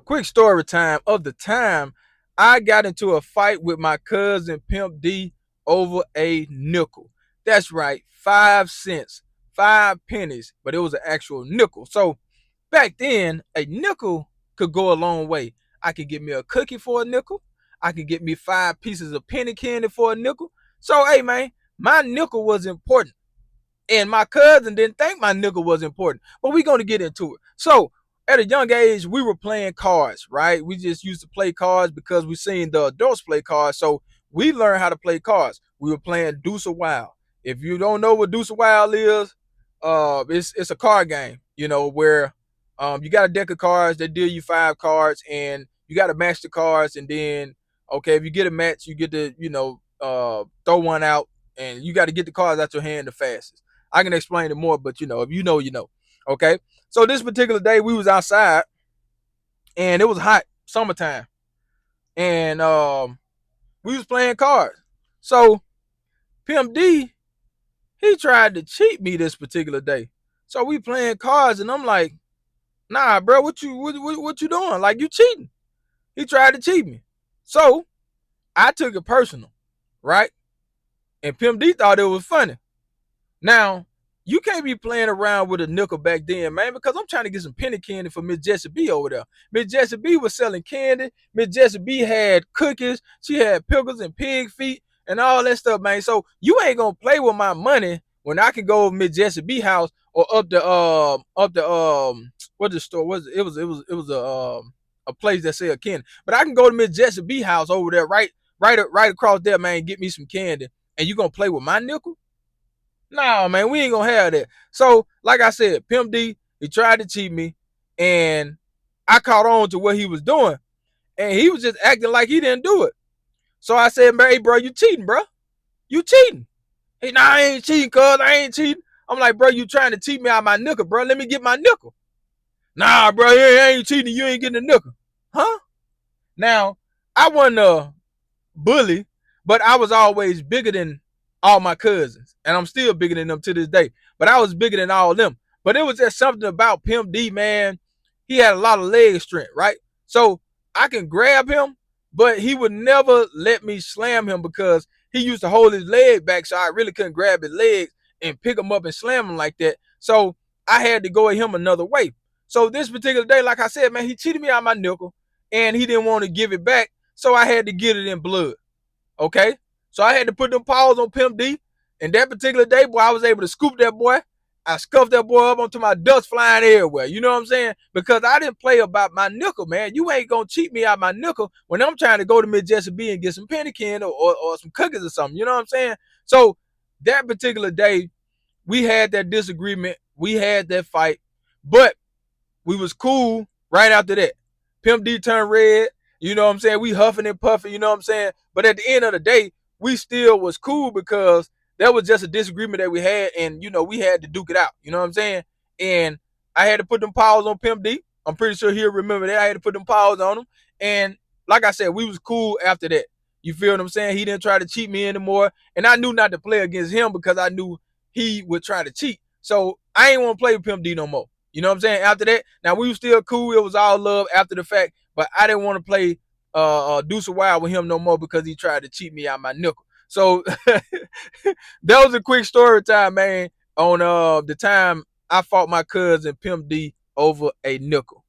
quick story time of the time I got into a fight with my cousin Pimp D over a nickel. That's right, 5 cents, 5 pennies, but it was an actual nickel. So back then, a nickel could go a long way. I could get me a cookie for a nickel. I could get me 5 pieces of penny candy for a nickel. So, hey, man, my nickel was important. And my cousin didn't think my nickel was important, but we're going to get into it. So, at a young age, we were playing cards, right? We just used to play cards because we seen the adults play cards. So, we learned how to play cards. We were playing Deuce or Wild. If you don't know what Deuce or Wild is, it's a card game, where you got a deck of cards that deal you 5 cards, and you got to match the cards. And then, okay, if you get a match, you get to, throw one out, and you got to get the cards out your hand the fastest. I can explain it more, but if you know, you know. Okay. So this particular day we was outside and it was hot, summertime. And we was playing cards. So Pimp D, he tried to cheat me this particular day. So we playing cards and I'm like, nah, bro, what you doing? Like, you cheating. He tried to cheat me. So I took it personal, right? And Pimp D thought it was funny. Now, you can't be playing around with a nickel back then, man, because I'm trying to get some penny candy for Miss Jessie B over there. Miss Jessie B was selling candy. Miss Jessie B had cookies. She had pickles and pig feet and all that stuff, man. So you ain't gonna play with my money when I can go to Miss Jessie B house or what the store was. It was a place that sell candy. But I can go to Miss Jessie B house over there, right across there, man, and get me some candy. And you gonna play with my nickel? Nah, man, we ain't gonna have that. So, like I said, Pimp D, he tried to cheat me, and I caught on to what he was doing, and he was just acting like he didn't do it. So I said, hey, bro, you cheating, bro? You cheating? Hey, nah, I ain't cheating, cuz I ain't cheating. I'm like, bro, you trying to cheat me out of my nickel, bro? Let me get my nickel. Nah, bro, you ain't cheating. You ain't getting the nickel, huh? Now, I wasn't a bully, but I was always bigger than all my cousins, and I'm still bigger than them to this day. But I was bigger than all of them. But it was just something about Pimp D, man. He had a lot of leg strength, right? So I can grab him, but he would never let me slam him because he used to hold his leg back, so I really couldn't grab his legs and pick him up and slam him like that. So I had to go at him another way. So this particular day, like I said, man, he cheated me out of my nickel, and he didn't want to give it back, so I had to get it in blood. Okay? So I had to put them paws on Pimp D. And that particular day, boy, I was able to scoop that boy. I scuffed that boy up onto my dust flying everywhere. You know what I'm saying? Because I didn't play about my nickel, man. You ain't gonna cheat me out of my nickel when I'm trying to go to Miss Jessie B and get some penny candy or some cookies or something. You know what I'm saying? So that particular day, we had that disagreement. We had that fight. But we was cool right after that. Pimp D turned red. You know what I'm saying? We huffing and puffing, you know what I'm saying? But at the end of the day, we still was cool because that was just a disagreement that we had, and we had to duke it out. You know what I'm saying? And I had to put them paws on Pimp D. I'm pretty sure he'll remember that. I had to put them paws on him. And like I said, we was cool after that. You feel what I'm saying? He didn't try to cheat me anymore. And I knew not to play against him because I knew he would try to cheat. So I ain't want to play with Pimp D no more. You know what I'm saying? After that, now we were still cool. It was all love after the fact, but I didn't want to play Deuce a Wild with him no more because he tried to cheat me out my nickel. So that was a quick story time, man, on the time I fought my cousin Pimp D over a nickel.